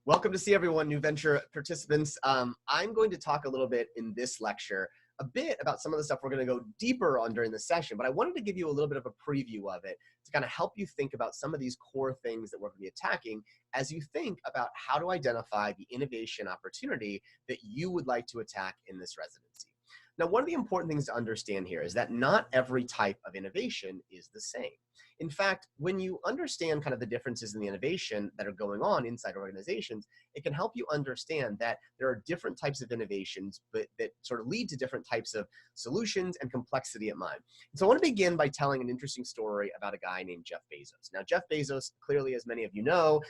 Welcome to see everyone, new venture participants. I'm going to talk a little bit in this lecture, a bit about some of the stuff we're going to go deeper on during the session, but I wanted to give you a little bit of a preview of it to kind of help you think about some of these core things that we're going to be attacking as you think about how to identify the innovation opportunity that you would like to attack in this residency. Now, one of the important things to understand here is that not every type of innovation is the same. In fact, when you understand kind of the differences in the innovation that are going on inside organizations, it can help you understand that there are different types of innovations, but that sort of lead to different types of solutions and complexity at mind. So I want to begin by telling an interesting story about a guy named Jeff Bezos. Now, Jeff Bezos, clearly, as many of you know,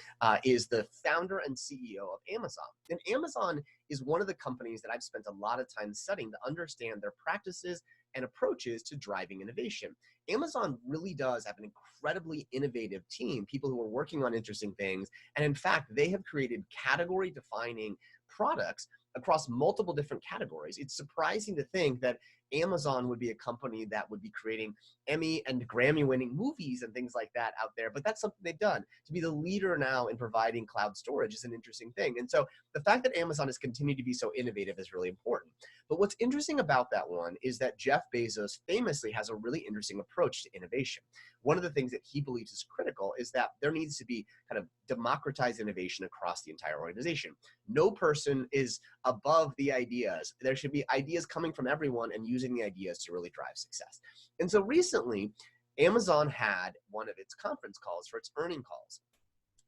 is the founder and CEO of Amazon. And Amazon is one of the companies that I've spent a lot of time studying to understand their practices and approaches to driving innovation. Amazon really does have an incredibly innovative team, people who are working on interesting things. And in fact, they have created category defining products across multiple different categories. It's surprising to think that Amazon would be a company that would be creating Emmy and Grammy winning movies and things like that out there, but that's something they've done. To be the leader now in providing cloud storage is an interesting thing. And so the fact that Amazon has continued to be so innovative is really important. But what's interesting about that one is that Jeff Bezos famously has a really interesting approach to innovation. One of the things that he believes is critical is that there needs to be kind of democratized innovation across the entire organization. No person is above the ideas. There should be ideas coming from everyone and using the ideas to really drive success. And so recently, Amazon had one of its conference calls for its earning calls.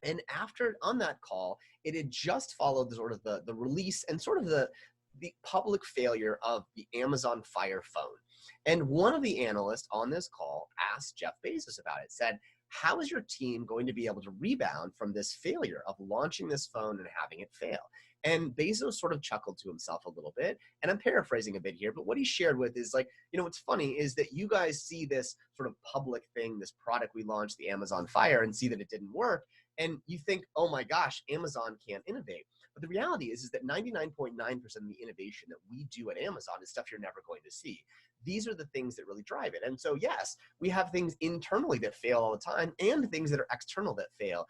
And on that call, it had just followed sort of the release and sort of the public failure of the Amazon Fire phone. And one of the analysts on this call asked Jeff Bezos about it, said, how is your team going to be able to rebound from this failure of launching this phone and having it fail? And Bezos sort of chuckled to himself a little bit. And I'm paraphrasing a bit here, but what he shared with is like, what's funny is that you guys see this sort of public thing, this product we launched, the Amazon Fire, and see that it didn't work. And you think, oh my gosh, Amazon can't innovate. But the reality is that 99.9% of the innovation that we do at Amazon is stuff you're never going to see. These are the things that really drive it. And so, yes, we have things internally that fail all the time and things that are external that fail.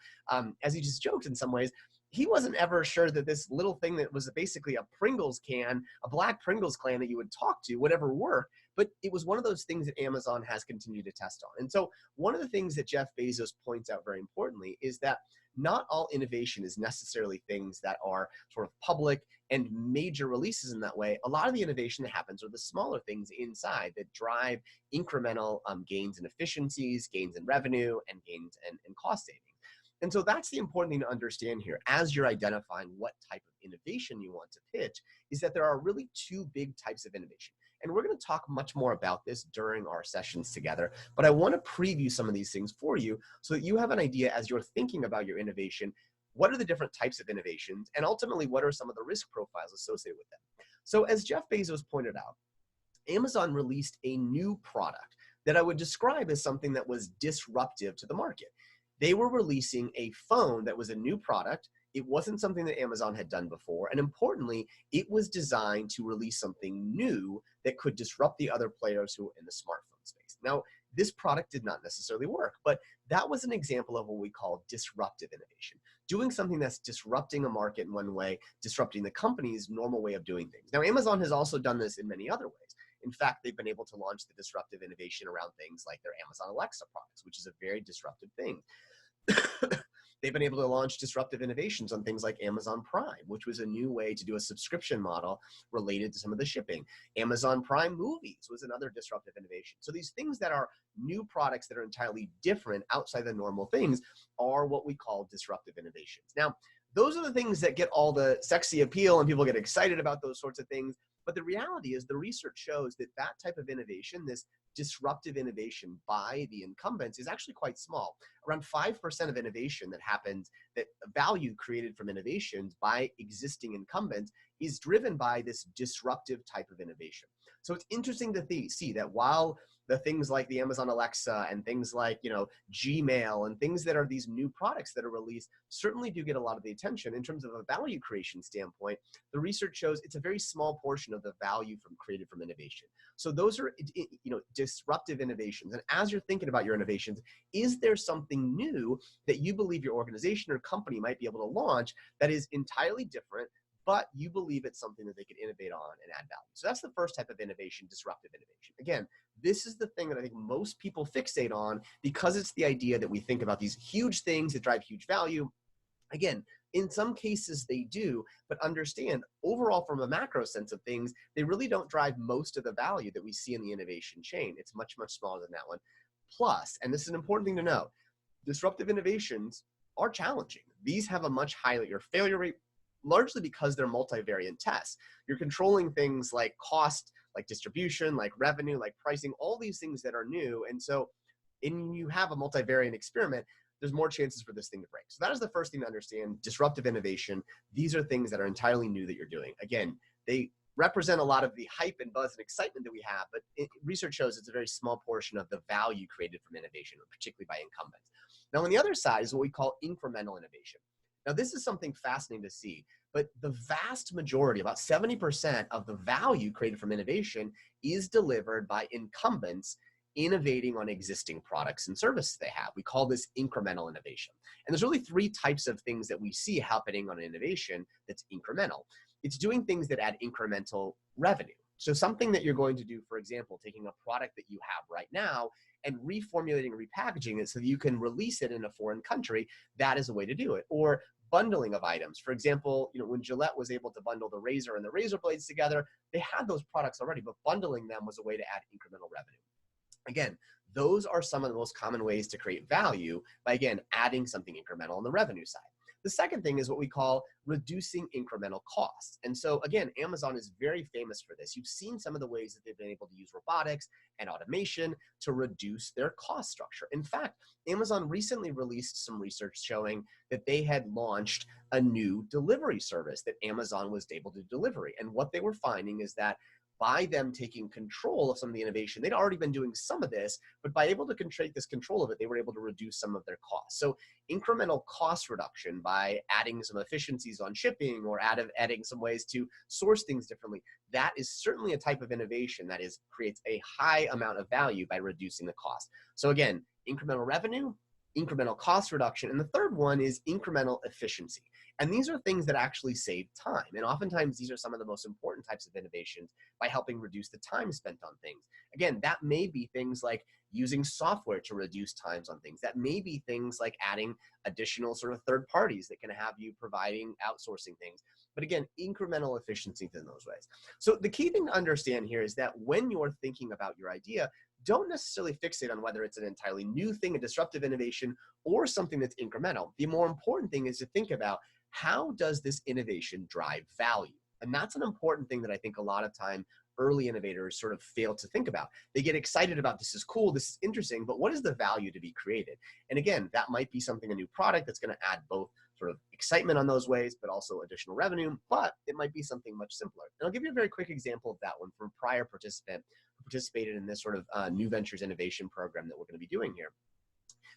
As he just joked in some ways, he wasn't ever sure that this little thing that was basically a Pringles can, a black Pringles can that you would talk to would ever work. But it was one of those things that Amazon has continued to test on. And so one of the things that Jeff Bezos points out very importantly is that not all innovation is necessarily things that are sort of public and major releases in that way. A lot of the innovation that happens are the smaller things inside that drive incremental gains in efficiencies, gains in revenue, and gains in cost savings. And so that's the important thing to understand here as you're identifying what type of innovation you want to pitch, is that there are really two big types of innovation. And we're going to talk much more about this during our sessions together, but I want to preview some of these things for you so that you have an idea as you're thinking about your innovation, what are the different types of innovations, and ultimately what are some of the risk profiles associated with them. So as Jeff Bezos pointed out, Amazon released a new product that I would describe as something that was disruptive to the market. They were releasing a phone that was a new product. It wasn't something that Amazon had done before. And importantly, it was designed to release something new that could disrupt the other players who were in the smartphone space. Now, this product did not necessarily work, but that was an example of what we call disruptive innovation. Doing something that's disrupting a market in one way, disrupting the company's normal way of doing things. Now, Amazon has also done this in many other ways. In fact, they've been able to launch the disruptive innovation around things like their Amazon Alexa products, which is a very disruptive thing. They've been able to launch disruptive innovations on things like Amazon Prime, which was a new way to do a subscription model related to some of the shipping. Amazon Prime Movies was another disruptive innovation. So these things that are new products that are entirely different outside the normal things are what we call disruptive innovations. Now, those are the things that get all the sexy appeal and people get excited about those sorts of things. But the reality is the research shows that that type of innovation, this disruptive innovation by the incumbents, is actually quite small. Around 5% of innovation that happens, that value created from innovations by existing incumbents, is driven by this disruptive type of innovation. So it's interesting to see that while the things like the Amazon Alexa and things like, Gmail and things that are these new products that are released certainly do get a lot of the attention in terms of a value creation standpoint, the research shows it's a very small portion of the value created from innovation. So those are, disruptive innovations. And as you're thinking about your innovations, is there something new that you believe your organization or company might be able to launch that is entirely different, but you believe it's something that they could innovate on and add value? So that's the first type of innovation, disruptive innovation. Again, this is the thing that I think most people fixate on because it's the idea that we think about these huge things that drive huge value. Again, in some cases they do, but understand overall from a macro sense of things, they really don't drive most of the value that we see in the innovation chain. It's much, much smaller than that one. Plus, and this is an important thing to know, disruptive innovations are challenging. These have a much higher failure rate, largely because they're multivariate tests. You're controlling things like cost, like distribution, like revenue, like pricing, all these things that are new. And so when you have a multivariate experiment, there's more chances for this thing to break. So that is the first thing to understand. Disruptive innovation, these are things that are entirely new that you're doing. Again, they represent a lot of the hype and buzz and excitement that we have, but research shows it's a very small portion of the value created from innovation, particularly by incumbents. Now, on the other side is what we call incremental innovation. Now, this is something fascinating to see, but the vast majority, about 70% of the value created from innovation is delivered by incumbents innovating on existing products and services they have. We call this incremental innovation. And there's really three types of things that we see happening on innovation that's incremental. It's doing things that add incremental revenue. So something that you're going to do, for example, taking a product that you have right now and reformulating, repackaging it so that you can release it in a foreign country, that is a way to do it. Or bundling of items. For example, when Gillette was able to bundle the razor and the razor blades together, they had those products already, but bundling them was a way to add incremental revenue. Again, those are some of the most common ways to create value by, again, adding something incremental on the revenue side. The second thing is what we call reducing incremental costs. And so again, Amazon is very famous for this. You've seen some of the ways that they've been able to use robotics and automation to reduce their cost structure. In fact, Amazon recently released some research showing that they had launched a new delivery service that Amazon was able to deliver. And what they were finding is that by them taking control of some of the innovation, they'd already been doing some of this, but by able to take this control of it, they were able to reduce some of their costs. So incremental cost reduction by adding some efficiencies on shipping or adding some ways to source things differently, that is certainly a type of innovation that creates a high amount of value by reducing the cost. So again, incremental revenue, incremental cost reduction, and the third one is incremental efficiency. And these are things that actually save time. And oftentimes these are some of the most important types of innovations by helping reduce the time spent on things. Again, that may be things like using software to reduce times on things. That may be things like adding additional sort of third parties that can have you providing outsourcing things. But again, incremental efficiency in those ways. So the key thing to understand here is that when you're thinking about your idea, don't necessarily fixate on whether it's an entirely new thing, a disruptive innovation, or something that's incremental. The more important thing is to think about, how does this innovation drive value? And that's an important thing that I think a lot of time early innovators sort of fail to think about. They get excited about, this is cool, this is interesting, but what is the value to be created? And again, that might be something, a new product that's going to add both sort of excitement on those ways, but also additional revenue, but it might be something much simpler. And I'll give you a very quick example of that one from a prior participant who participated in this sort of new ventures innovation program that we're going to be doing here.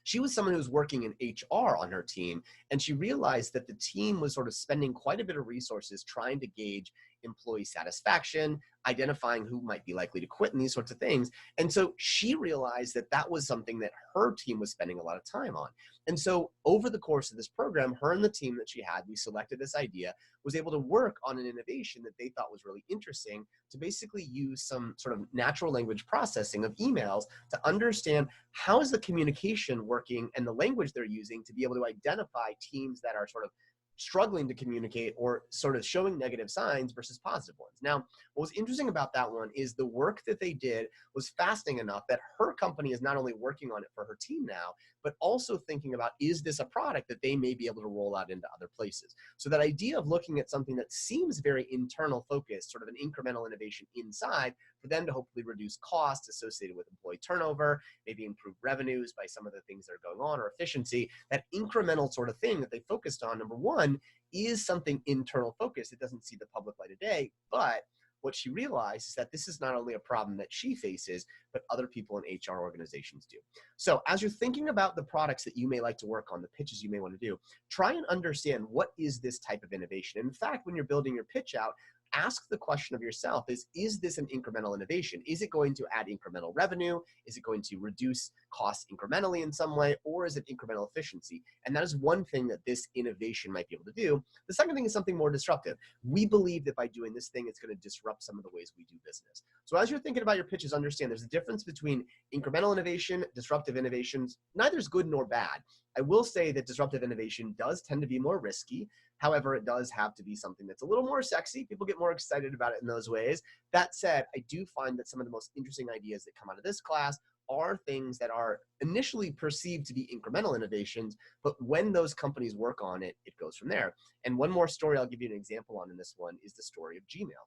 She was someone who was working in HR on her team, and she realized that the team was sort of spending quite a bit of resources trying to gauge employee satisfaction, identifying who might be likely to quit and these sorts of things. And so she realized that that was something that her team was spending a lot of time on. And so over the course of this program, her and the team that she had, we selected this idea, was able to work on an innovation that they thought was really interesting to basically use some sort of natural language processing of emails to understand how is the communication working and the language they're using to be able to identify teams that are sort of struggling to communicate or sort of showing negative signs versus positive ones. Now, what was interesting about that one is the work that they did was fascinating enough that her company is not only working on it for her team now, but also thinking about, is this a product that they may be able to roll out into other places? So that idea of looking at something that seems very internal focused, sort of an incremental innovation inside, for them to hopefully reduce costs associated with employee turnover, maybe improve revenues by some of the things that are going on, or efficiency, that incremental sort of thing that they focused on, number one, is something internal focused. It doesn't see the public light of day, but what she realized is that this is not only a problem that she faces, but other people in HR organizations do. So as you're thinking about the products that you may like to work on, the pitches you may want to do, try and understand what is this type of innovation. In fact, when you're building your pitch out, ask the question of yourself is this an incremental innovation? Is it going to add incremental revenue? Is it going to reduce costs incrementally in some way? Or is it incremental efficiency? And that is one thing that this innovation might be able to do. The second thing is something more disruptive. We believe that by doing this thing, it's going to disrupt some of the ways we do business. So as you're thinking about your pitches, understand there's a difference between incremental innovation, disruptive innovations. Neither is good nor bad. I will say that disruptive innovation does tend to be more risky. However, it does have to be something that's a little more sexy. People get more excited about it in those ways. That said, I do find that some of the most interesting ideas that come out of this class are things that are initially perceived to be incremental innovations, but when those companies work on it, it goes from there. And one more story I'll give you an example on in this one is the story of Gmail.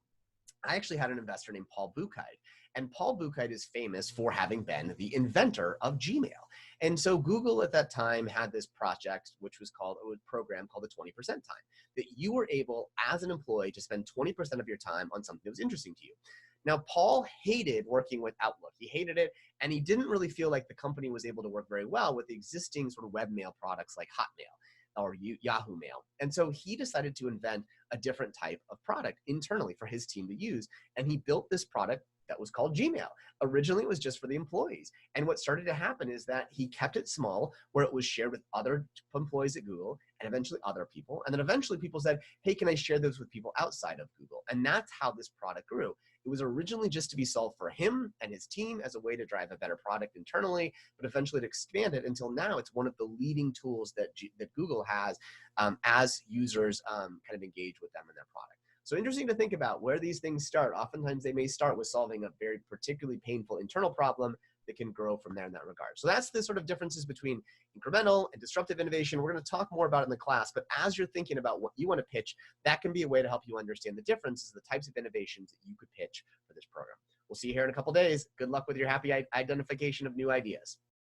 I actually had an investor named Paul Buchheit, and Paul Buchheit is famous for having been the inventor of Gmail. And so Google at that time had this project, which was called a program called the 20% time, that you were able as an employee to spend 20% of your time on something that was interesting to you. Now, Paul hated working with Outlook. He hated it, and he didn't really feel like the company was able to work very well with the existing sort of webmail products like Hotmail or Yahoo Mail. And so he decided to invent a different type of product internally for his team to use. And he built this product that was called Gmail. Originally, it was just for the employees. And what started to happen is that he kept it small, where it was shared with other employees at Google and eventually other people. And then eventually people said, hey, can I share this with people outside of Google? And that's how this product grew. It was originally just to be solved for him and his team as a way to drive a better product internally, but eventually it expanded until now it's one of the leading tools that Google has as users kind of engage with them in their product. So interesting to think about where these things start. Oftentimes they may start with solving a very particularly painful internal problem that can grow from there in that regard. So that's the sort of differences between incremental and disruptive innovation. We're going to talk more about it in the class, but as you're thinking about what you want to pitch, that can be a way to help you understand the differences, the types of innovations that you could pitch for this program. We'll see you here in a couple days. Good luck with your happy identification of new ideas.